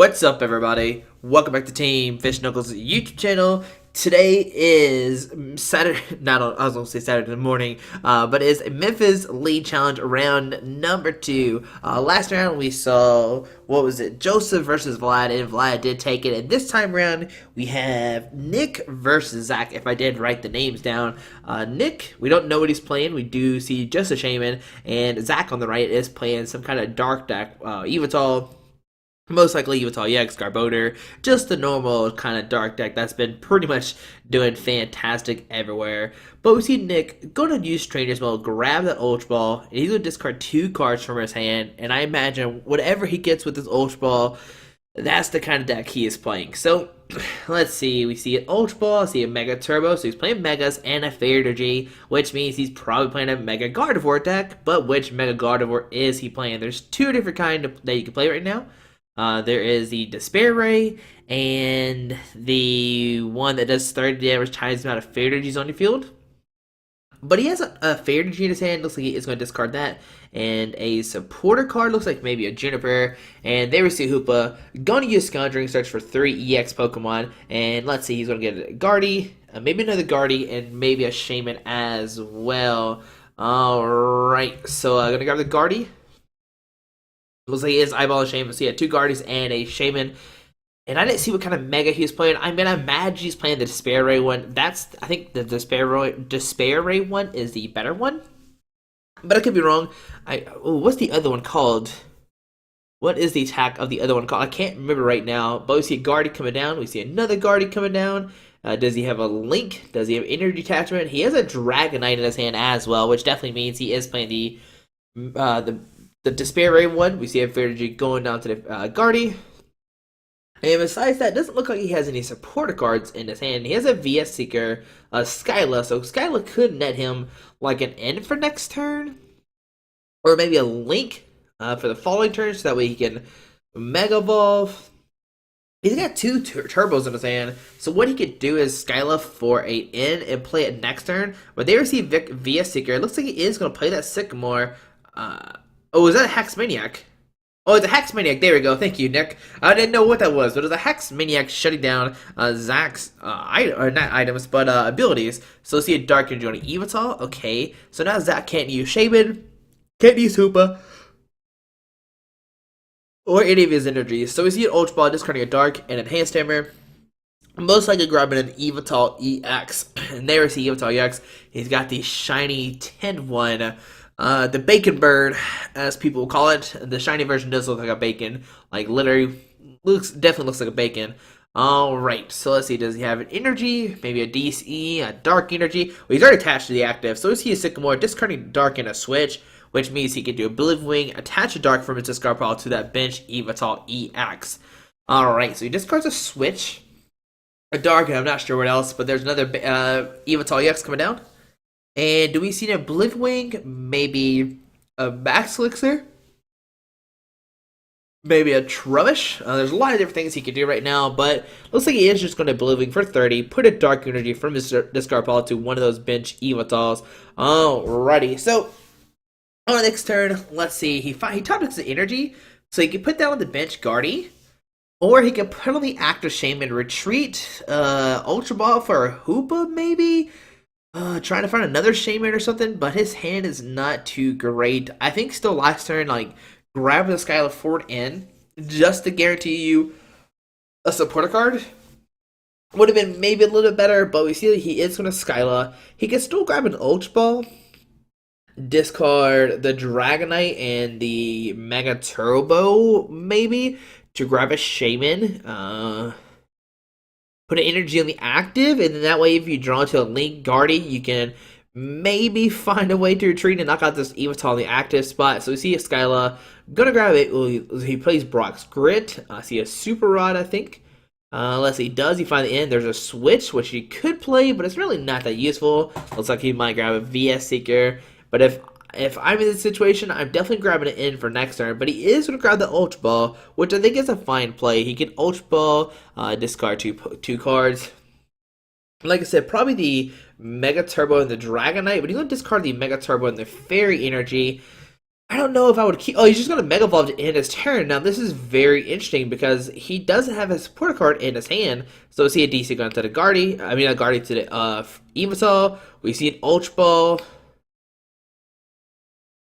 What's up, everybody? Welcome back to Team Fish Knuckles YouTube channel. Today is Saturday, I was going to say Saturday morning, but it's Memphis League Challenge round number 2. Last round we saw, what was it, Joseph versus Vlad, and Vlad did take it. And this time around, we have Nick versus Zach, if I did write the names down. Nick, we don't know what he's playing. We do see just a Shaman, and Zach on the right is playing some kind of dark deck, Yveltal. Most likely Yveltal EX, Garbodor, just the normal kind of dark deck that's been pretty much doing fantastic everywhere. But we see Nick going to use Trainer's Mode, grab that Ultra Ball, and he's going to discard 2 cards from his hand. And I imagine whatever he gets with this Ultra Ball, that's the kind of deck he is playing. So, let's see. We see an Ultra Ball, see a Mega Turbo, so he's playing Megas and a Fairy Energy, which means he's probably playing a Mega Gardevoir deck. But which Mega Gardevoir is he playing? There's 2 different kinds that you can play right now. There is the Despair Ray and the one that does 30 damage times the amount of Fairy Energies on your field. But he has a Fairy Energy in his hand. Looks like he is going to discard that. And a supporter card. Looks like maybe a Juniper. And there we see Hoopa. Going to use Conjuring Search for 3 EX Pokemon. And let's see, he's going to get a Guardy. Maybe another Guardy. And maybe a Shaman as well. Alright. So I'm going to grab the Guardy. Looks like he is eyeballing Shaman. So he had 2 Guardians and a Shaman. And I didn't see what kind of Mega he was playing. I'm going to imagine he's playing the Despair Ray one. I think the Despair Ray one is the better one. But I could be wrong. What's the other one called? What is the attack of the other one called? I can't remember right now. But we see a Guardian coming down. We see another Guardian coming down. Does he have a Link? Does he have Energy Attachment? He has a Dragonite in his hand as well, which definitely means he is playing the Despair Ray one. We see a Fairy Energy going down to the Guardy. And besides that, it doesn't look like he has any supporter cards in his hand. He has a VS Seeker, a Skyla, so Skyla could net him like an N for next turn. Or maybe a Link for the following turn, so that way he can Mega Evolve. He's got 2 turbos in his hand, so what he could do is Skyla for a N and play it next turn. But they receive VS Seeker. It looks like he is going to play that Sycamore. Oh, is that a Hex Maniac? Oh, it's a Hex Maniac. There we go. Thank you, Nick. I didn't know what that was, but it was a Hex Maniac shutting down Zach's not items, but abilities. So let's see a Dark Energy on Yveltal. Okay, so now Zach can't use Shaman, can't use Hoopa, or any of his energies. So we see an Ultra Ball discarding a Dark and Enhanced Hammer. Most likely grabbing an Yveltal EX. And there we see Yveltal EX. He's got the shiny 10-1. The Bacon Bird, as people call it. The shiny version does look like a bacon. Like, literally, definitely looks like a bacon. Alright, so let's see. Does he have an energy? Maybe a DC, a dark energy? Well, he's already attached to the active. So let's see a Sycamore, discarding dark and a switch, which means he can do a Oblivion Wing, attach a dark from his discard pile to that bench Yveltal EX. Alright, so he discards a switch, a dark, and I'm not sure what else, but there's another Yveltal EX coming down. And do we see an Oblivion Wing? Maybe a Max Elixir? Maybe a Trubbish? There's a lot of different things he can do right now, but looks like he is just going to Oblivion Wing for 30, put a Dark Energy from his discard pile to one of those bench Yveltals. Alrighty, so on the next turn, let's see, he top decks the energy, so he can put that on the bench Guardy, or he can put on the active Shaman, retreat, Ultra Ball for a Hoopa maybe? Trying to find another Shaman or something, but his hand is not too great. I think still last turn, like, grab the Skyla forward in, just to guarantee you a supporter card. Would have been maybe a little bit better, but we see that he is going to Skyla. He can still grab an Ultra Ball, discard the Dragonite and the Mega Turbo, maybe, to grab a Shaman. Put an energy on the active, and then that way if you draw to a Link Guardy, you can maybe find a way to retreat and knock out this Yveltal on the active spot. So we see a Skyla, gonna grab it. He plays Brock's Grit. I see a Super Rod, I think. Let's see, does he find the end? There's a Switch, which he could play, but it's really not that useful. Looks like he might grab a VS Seeker, but if I'm in this situation, I'm definitely grabbing it in for next turn. But he is going to grab the Ultra Ball, which I think is a fine play. He can Ultra Ball, discard two cards. Like I said, probably the Mega Turbo and the Dragonite, but he's going to discard the Mega Turbo and the Fairy Energy. I don't know if I would keep. Oh, he's just going to Mega Evolve to end his turn. Now, this is very interesting because he doesn't have his supporter card in his hand. So, we see a DC going to the a Guardi to the Yveltal. We see an Ultra Ball.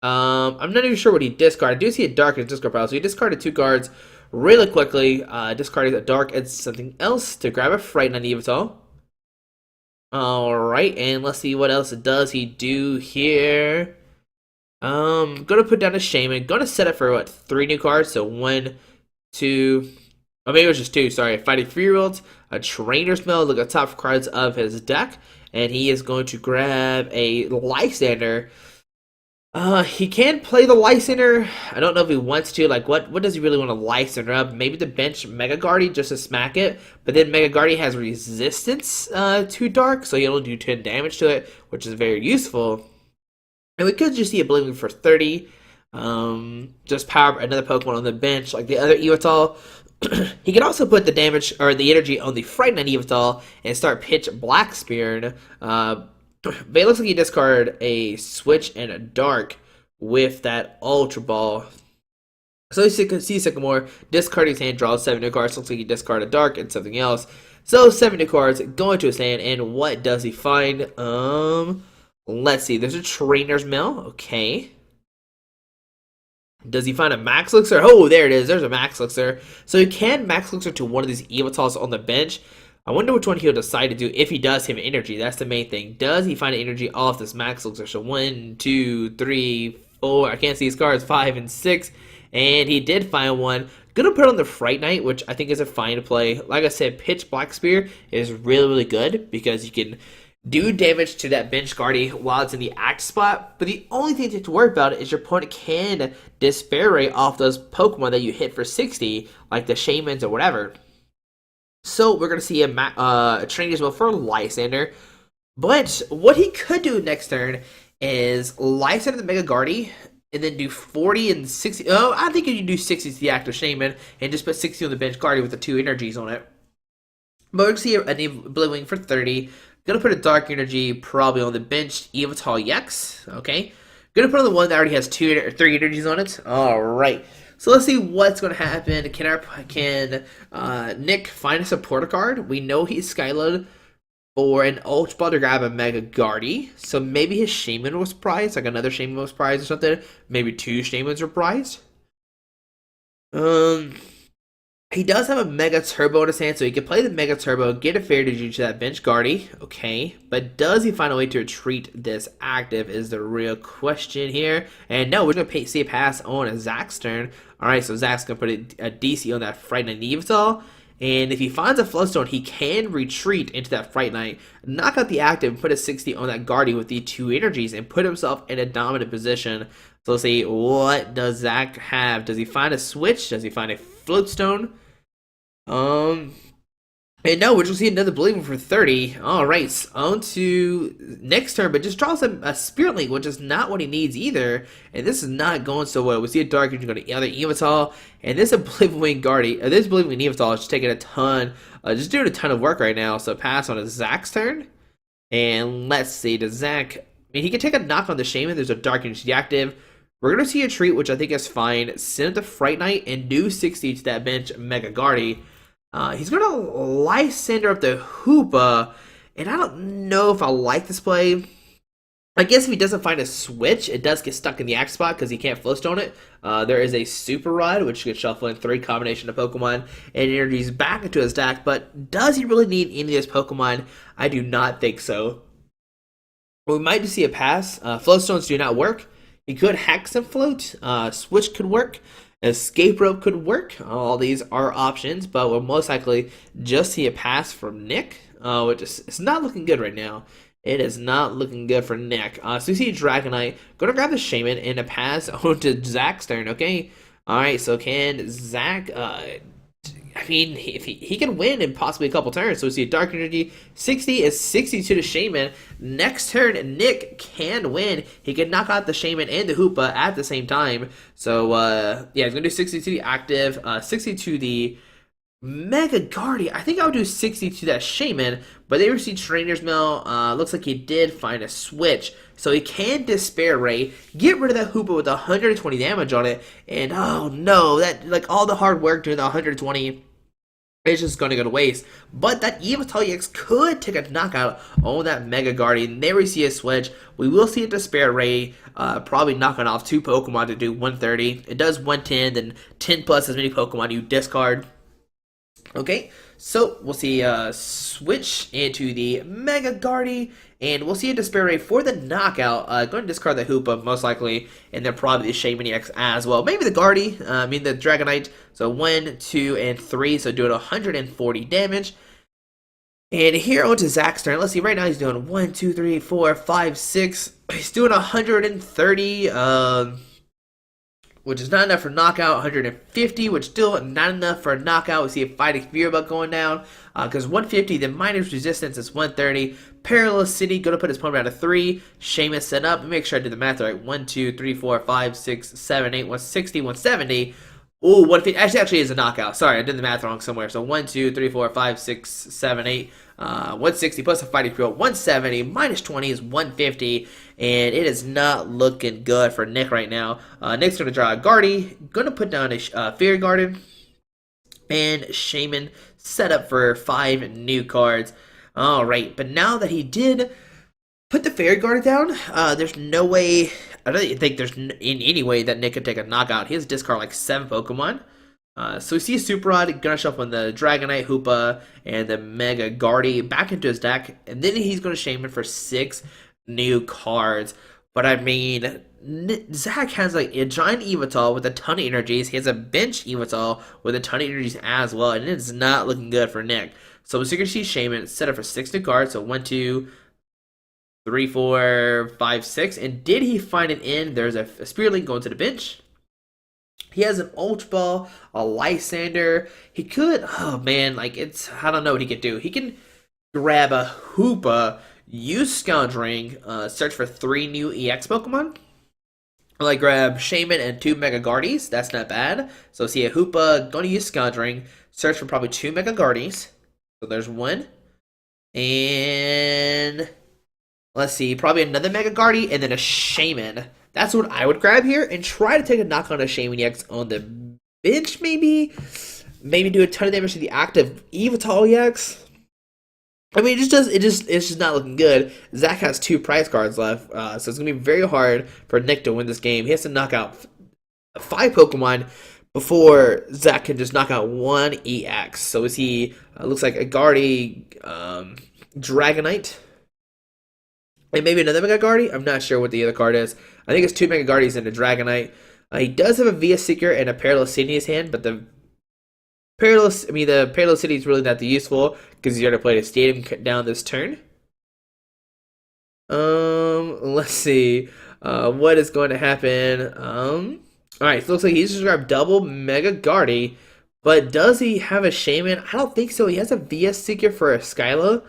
I'm not even sure what he discarded. I do see a Dark in his discard pile. So, he discarded 2 cards really quickly. Discarded a Dark and something else to grab a Frighten on Yveltal. Alright, and let's see what else does he do here. Gonna put down a Shaman. Gonna set up for what, 3 new cards? So 1, 2, oh maybe it was just 2. Sorry, Fighting 3-year-olds, a Trainer's Mail. Look at the top cards of his deck, and he is going to grab a Lysander. He can play the Lysander. I don't know if he wants to. Like, what does he really want to Lysander up? Maybe the bench Mega Guardi just to smack it. But then Mega Guardi has resistance to Dark, so he'll do 10 damage to it, which is very useful. And we could just see a Blooming for 30. Just power another Pokemon on the bench, like the other Yveltal. He can also put the damage or the energy on the Frighten on Yveltal and start Pitch Black Spear. But it looks like he discarded a Switch and a Dark with that Ultra Ball. So you see Sycamore discard his hand, draws 7 new cards. Looks like he discarded a Dark and something else. So 7 new cards go into his hand, and what does he find? Let's see. There's a Trainer's Mail. Okay. Does he find a Max Elixir? Oh, there it is. There's a Max Elixir. So he can Max Elixir to one of these Yveltals on the bench. I wonder which one he'll decide to do if he does have energy. That's the main thing. Does he find energy off this Max Elixir? So 1, 2, 3, 4. I can't see his cards. 5 and 6. And he did find one. Gonna put on the Fright Knight, which I think is a fine play. Like I said, Pitch Black Spear is really, really good because you can do damage to that bench Guardi while it's in the act spot, but the only thing to worry about is your opponent can Despair Ray off those Pokemon that you hit for 60, like the Shamans or whatever. So we're going to see a Trainer's Mail for Lysander, but what he could do next turn is Lysander the Mega Guardi, and then do 40 and 60. Oh, I think you can do 60 to the active Shaman, and just put 60 on the bench Guardi with the 2 energies on it. But we're going to see a Blue Wing for 30. Gonna put a Dark Energy probably on the bench. Yveltal Yex. Okay. Gonna put on the one that already has 2 or 3 energies on it. Alright. So let's see what's gonna happen. Can Nick find a supporter card? We know he's Skyload for an Ultra Ball to grab a Mega Guardi. So maybe his Shaman was prized, like another Shaman was prized or something. Maybe 2 Shamans were prized. He does have a Mega Turbo in his hand, so he can play the Mega Turbo, get a Fair Energy to that bench Guardi. Okay, but does he find a way to retreat this active is the real question here. And no, we're going to see a pass on Zach's turn. Alright, so Zach's going to put a DC on that Fright Knight Yveltal. And if he finds a Floodstone, he can retreat into that Fright Knight, knock out the active, and put a 60 on that Guardi with the 2 energies, and put himself in a dominant position. So let's see, what does Zach have? Does he find a Switch? Does he find a Floatstone? And no, we're just see another Believer for 30. Alright, on to next turn, but just draws him a Spirit Link, which is not what he needs either. And this is not going so well. We see a Dark Energy go to other Yveltal, and this Oblivion Wing Guardi, this Oblivion Wing Yveltal is just taking a ton, just doing a ton of work right now. So pass on to Zach's turn. And let's see, does Zach, I mean, he can take a knock on the Shaman. There's a Dark Energy active. We're going to see a treat, which I think is fine. Send the Fright Knight and do 60 to that bench Mega Guardi. He's going to Lysander up the Hoopa, and I don't know if I like this play. I guess if he doesn't find a Switch, it does get stuck in the act spot because he can't Floatstone it. There is a Super Rod, which could shuffle in 3 combination of Pokemon and energies back into his deck, but does he really need any of this Pokemon? I do not think so. We might just see a pass. Floatstones do not work. He could Hex and Float. Switch could work. Escape Rope could work. All these are options, but we'll most likely just see a pass from Nick, which is it's not looking good right now. It is not looking good for Nick. So we see Dragonite. Gonna grab the Shaman and a pass onto Zach's turn, okay? Alright, so can Zach, I mean, if he can win in possibly a couple turns. So we see a Dark Energy, 60 is 62 to Shaman. Next turn, Nick can win. He can knock out the Shaman and the Hoopa at the same time. So, yeah, he's going to do 60 to the active, 60 to the Mega Guardy. I think I would do 60 to that Shaman, but they received Trainer's Mail. Looks like he did find a switch. So he can Despair Ray, get rid of that Hoopa with 120 damage on it, and oh no, that like all the hard work doing the 120 is just going to go to waste. But that Yveltal EX could take a knockout on that Mega Guardian. There we see a switch. We will see a Despair Ray, probably knocking off 2 Pokemon to do 130. It does 110, then 10 plus as many Pokemon you discard. Okay, so we'll see a switch into the Mega Guardy, and we'll see a Despair Ray for the knockout. Going to discard the Hoopa, most likely, and then probably the Shaman EX as well. Maybe the Guardy, the Dragonite. So 1, 2, and 3, so doing 140 damage. And here onto Zach's turn. Let's see, right now he's doing 1, 2, 3, 4, 5, 6. He's doing 130, which is not enough for knockout. 150, which still not enough for a knockout. We see a Fighting Fear Bug going down, because 150, then minus resistance is 130. Perilous City, going to put his opponent down to 3. Shaman set up. Make sure I did the math right. 1, 2, 3, 4, 5, 6, 7, 8, 160, 170. Ooh, 150. Actually is a knockout. Sorry, I did the math wrong somewhere. So 1, 2, 3, 4, 5, 6, 7, 8. 160 plus a Fighting Fury, 170, minus 20 is 150, and it is not looking good for Nick right now. Nick's going to draw a Guardy, going to put down a Fairy Garden, and Shaman set up for 5 new cards. Alright, but now that he did put the Fairy Garden down, there's no way, I don't think there's in any way that Nick could take a knockout. He has to discard like 7 Pokemon. So we see a Super Rod, gonna shuffle in the Dragonite, Hoopa, and the Mega Guardy back into his deck, and then he's gonna Shaman for 6 new cards. But I mean, Zach has like a giant Yveltal with a ton of energies. He has a bench Yveltal with a ton of energies as well, and it's not looking good for Nick. So we're gonna see Shaman set up for 6 new cards. So 1, 2, 3, 4, 5, 6. And did he find an end? There's a Spirit Link going to the bench. He has an Ultra Ball, a Lysander. He could, oh man, like it's, I don't know what he could do. He can grab a Hoopa, use Scoundrelling, search for 3 new EX Pokemon. Like grab Shaman and 2 Mega Guardies. That's not bad. So see a Hoopa, going to use Scoundrelling, search for probably 2 Mega Guardies. So there's 1. And let's see, probably another Mega Guardy and then a Shaman. That's what I would grab here and try to take a knock on a Shaman EX on the bench, maybe. Maybe do a ton of damage to the active Yveltal EX. I mean, it's just not looking good. Zach has 2 prize cards left, so it's gonna be very hard for Nick to win this game. He has to knock out 5 Pokemon before Zach can just knock out 1 EX. So is he? Looks like a Guardy, Dragonite. And maybe another Mega Guardy? I'm not sure what the other card is. I think it's 2 Mega Guardies and a Dragonite. He does have a Via Seeker and a Perilous City in his hand, but the Perilous City is really not that useful because he's already played a Stadium down this turn. Let's see. What is going to happen? Alright, so it looks like he's just grabbed double Mega Guardy, but does he have a Shaman? I don't think so. He has a Via Seeker for a Skyla,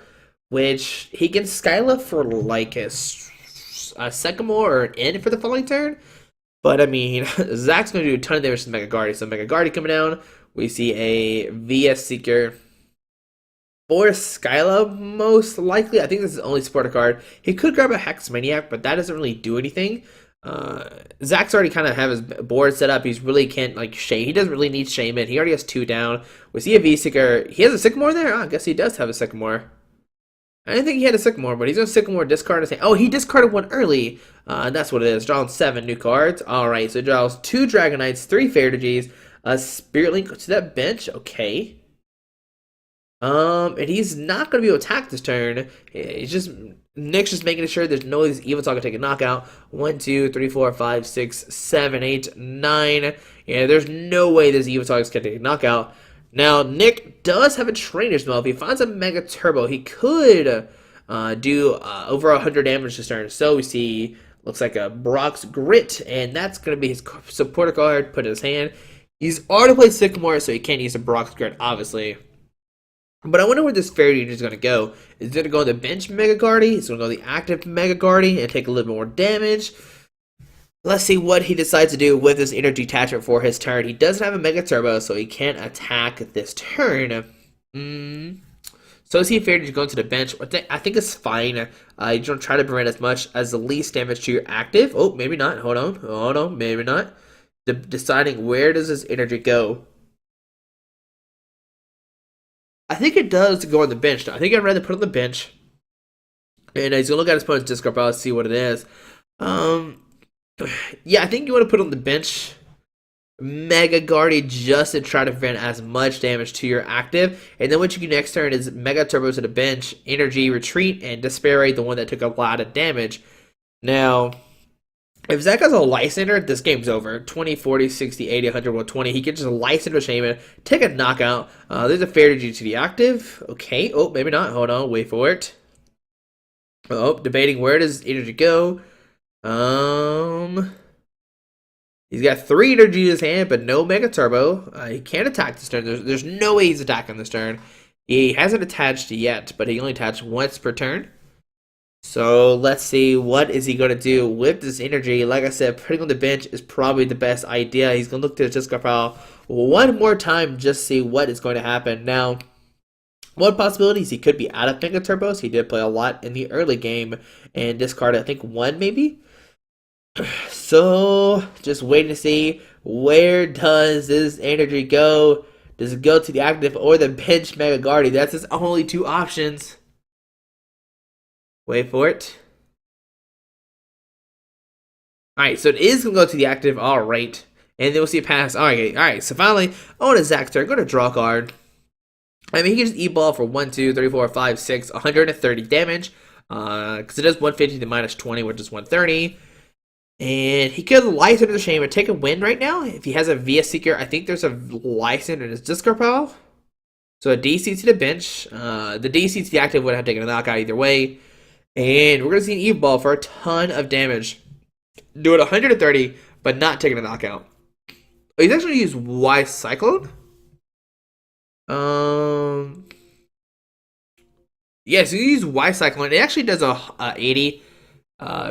which he can Skyla for like a Sycamore or an N for the following turn. But I mean, Zach's going to do a ton of damage to Mega Guardy. So Mega Guardy coming down. We see a VS Seeker for Skyla, most likely. I think this is the only supporter card. He could grab a Hex Maniac, but that doesn't really do anything. Zach's already kind of have his board set up. He's really can't like He doesn't really need Shaman. He already has 2 down. We see a V Seeker. He has a Sycamore there. I guess he does have a Sycamore. I didn't think he had a Sycamore, but he's going to Sycamore discard his hand. Oh, he discarded 1 early. That's what it is. Drawing 7 new cards. Alright, so he draws 2 Dragonites, 3 Fairdigies, a Spirit Link to that bench. Okay. And he's not going to be able to attack this turn. Nick's just making sure there's no Yveltal going to take a knockout. 1, 2, 3, 4, 5, 6, 7, 8, 9. Yeah, there's no way this Yveltal is going to take a knockout. Now, Nick does have a Trainer's Mail. If he finds a Mega Turbo, he could do over 100 damage this turn. So we see, looks like a Brock's Grit, and that's going to be his supporter card, put in his hand. He's already played Sycamore, so he can't use a Brock's Grit, obviously. But I wonder where this Fairy is going to go. Is it going to go to the bench Mega Guardy? Is it going to go to the active Mega Guardy and take a little more damage? Let's see what he decides to do with this energy attachment for his turn. He doesn't have a Mega Turbo, so he can't attack this turn. So is he fair to go to the bench? I think it's fine. You don't try to prevent as much as the least damage to your active. Oh, maybe not. Hold on. Hold on. Maybe not. Deciding where does this energy go. I think it does go on the bench. Though. I think I'd rather put it on the bench. And he's going to look at his opponent's discard pile to see what it is. Yeah, I think you want to put on the bench Mega Guardy just to try to prevent as much damage to your active. And then what you do next turn is Mega Turbo to the bench, Energy, Retreat, and Despair, the one that took a lot of damage. Now, if Zach has a Lysander, this game's over. 20, 40, 60, 80, 100, 120. He can just Lysander Shaman, take a knockout. There's a fair energy to the active. Okay. Oh, maybe not. Hold on. Wait for it. Oh, debating where does energy go. He's got 3 energy in his hand, but no Mega Turbo. He can't attack this turn. There's no way he's attacking this turn. He hasn't attached yet, but he only attached once per turn. So let's see, what is he going to do with this energy? Like I said, putting on the bench is probably the best idea. He's going to look to his discard pile one more time just to see what is going to happen. Now, one possibility is he could be out of Mega Turbos. He did play a lot in the early game and discarded, I think, 1 maybe. So, just waiting to see, where does this energy go? Does it go to the active or the bench Mega Guardy? That's his only 2 options. Wait for it. Alright, so it is going to go to the active. Alright. And then we'll see a pass. Alright. So finally, on his Zach's turn, go to draw card. I mean, he can just E-ball for 1, 2, 3, 4, 5, 6, 130 damage. Because it does 150 to minus 20, which is 130. And he could Lysander the Shaman, take a win right now. If he has a VS Seeker, I think there's a Lysander in his discard pile. So a DC to the bench. The DC to the active would have taken a knockout either way. And we're going to see an Eve Ball for a ton of damage. Do it 130, but not taking a knockout. Oh, he's actually used Y Cyclone. Yes, you use Y Cyclone. It actually does a 80.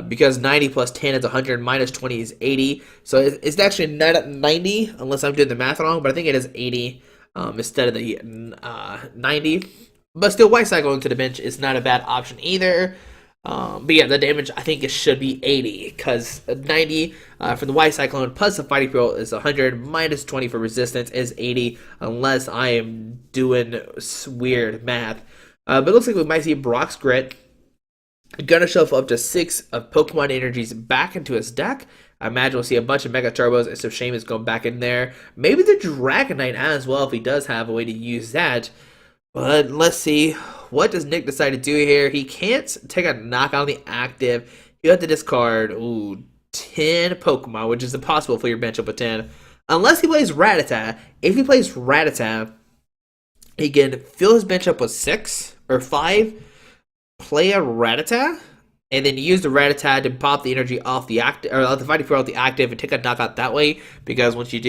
Because 90 plus 10 is 100, minus 20 is 80. So it's actually not at 90, unless I'm doing the math wrong, but I think it is 80 instead of the 90. But still, White Cyclone to the bench is not a bad option either. But yeah, the damage, I think it should be 80, because 90 for the White Cyclone plus the Fighting Pearl is 100, minus 20 for resistance is 80, unless I am doing weird math. But it looks like we might see Brock's Grit. Gonna shuffle up to 6 of Pokemon energies back into his deck. I imagine we'll see a bunch of Mega Turbos, and so Seamus going back in there. Maybe the Dragonite as well, if he does have a way to use that. But let's see. What does Nick decide to do here? He can't take a knockout on the active. You have to discard 10 Pokemon, which is impossible for your bench up with 10. Unless he plays Rattata. If he plays Rattata, he can fill his bench up with 6 or 5. Play a Rattata, and then use the Rattata to pop the energy off the active, or the Fighting Pearl off the active, and take a knockout that way. Because once you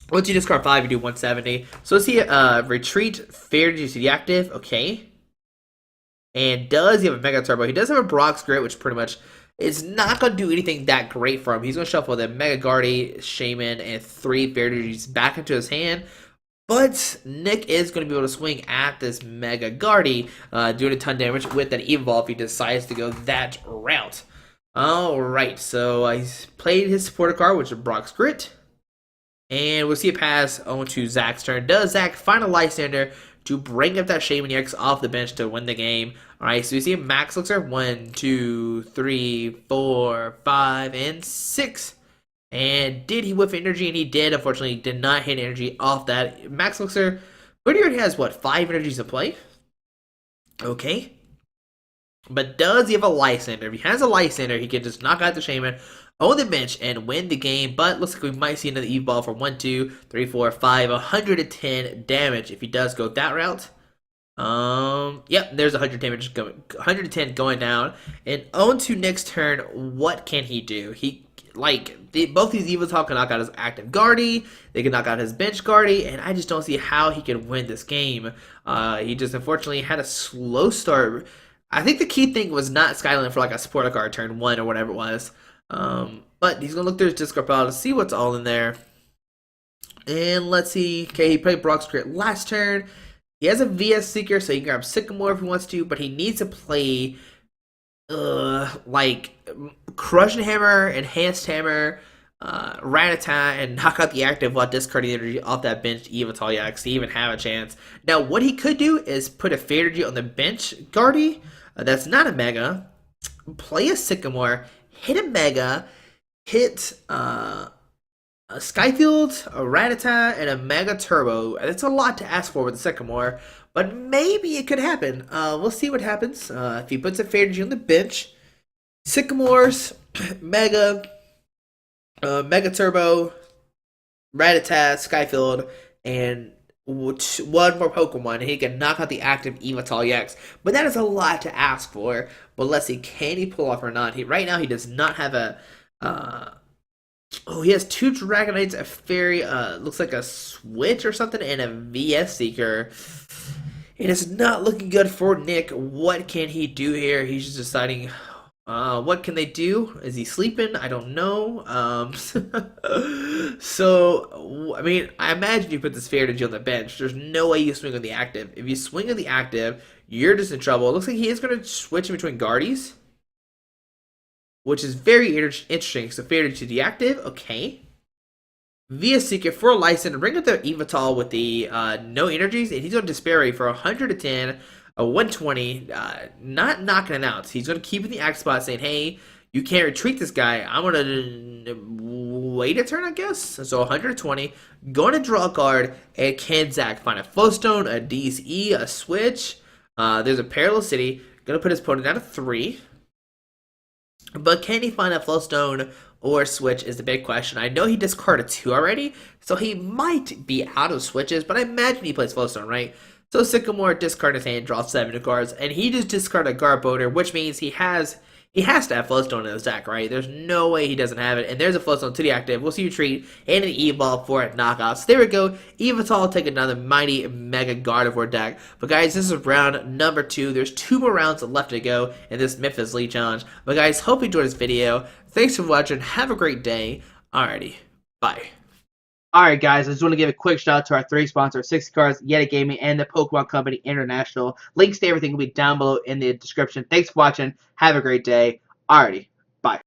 discard 5, you do 170. So let's see, retreat, fair energy to the active, okay. And does he have a Mega Turbo? He does have a Brock's Grit, which pretty much is not going to do anything that great for him. He's going to shuffle the Mega Guardy, Shaman, and 3 fair energies back into his hand. But Nick is going to be able to swing at this Mega Guardy, doing a ton of damage with an Evolve if he decides to go that route. Alright, so he's played his supporter card, which is Brock's Grit. And we'll see a pass on to Zach's turn. Does Zach find a Lysander to bring up that Shaman EX off the bench to win the game? Alright, so we see a Max Elixir. 1, 2, 3, 4, 5, and 6. And did he whiff energy? And he did. Unfortunately, he did not hit energy off that. Max Elixir pretty already has, 5 energies to play? Okay. But does he have a Lysander? If he has a Lysander, he can just knock out the Shaman on the bench and win the game. But looks like we might see another Eve Ball for 1, 2, 3, 4, 5, 110 damage if he does go that route. Yep, there's 110 going down. And on to Nick's turn, what can he do? Both these Yveltal can knock out his active Guardy, they can knock out his bench Guardy, and I just don't see how he can win this game. He just unfortunately had a slow start. I think the key thing was not Skyline for a supporter card turn 1 or whatever it was. But he's gonna look through his discard pile to see what's all in there. And let's see. Okay, he played Brock's Grit last turn. He has a VS Seeker, so he can grab Sycamore if he wants to, but he needs to play like Crushing Hammer, Enhanced Hammer, Rattata, and knock out the active while discarding energy off that bench to Yveltal to even have a chance. Now, what he could do is put a Fade Energy on the bench, Guardy. That's not a Mega. Play a Sycamore, hit a Mega, hit a Skyfield, a Rattata, and a Mega Turbo. That's a lot to ask for with the Sycamore, but maybe it could happen. We'll see what happens. If he puts a Fade Energy on the bench, Sycamores, Mega, Mega Turbo, Rattata, Skyfield, and one more Pokemon, and he can knock out the active Yveltal EX. But that is a lot to ask for. But let's see, can he pull off or not? Right now, he does not have a. Oh, he has two Dragonites, a Fairy, looks like a Switch or something, and a VS Seeker. It is not looking good for Nick. What can he do here? He's just deciding. What can they do? Is he sleeping? I don't know. So, I mean, I imagine you put this Fairy Energy on the bench. There's no way you swing on the active. If you swing on the active, you're just in trouble. It looks like he is going to switch in between Guardies, which is very interesting. So Fairy to deactive, okay. VS Seeker for a license, bring up the Yveltal with the no energies, and he's going to Despair for 110, a 120, not knocking it out. He's going to keep in the act spot saying, hey, you can't retreat this guy. I'm going to wait a turn, I guess. So 120, going to draw a card, and can Zach find a Flowstone, a DSE, a Switch? There's a Parallel City, going to put his opponent down to 3. But can he find a Flowstone or Switch is the big question. I know he discarded 2 already, so he might be out of Switches, but I imagine he plays Flowstone, right? So Sycamore discard his hand, draw 7 new cards, and he just discarded Garbodor, which means he has to have Flowstone in his deck, right? There's no way he doesn't have it, and there's a Flowstone to the active. We'll see you treat, and an E-Ball for a knockout. So there we go. Yveltal take another mighty Mega Gardevoir deck. But guys, this is round number 2. There's 2 more rounds left to go in this Memphis League Challenge. But guys, hope you enjoyed this video. Thanks for watching. Have a great day. Alrighty. Bye. Alright guys, I just want to give a quick shout out to our 3 sponsors, 60 Cards, Yeti Gaming, and the Pokemon Company International. Links to everything will be down below in the description. Thanks for watching. Have a great day. Alrighty.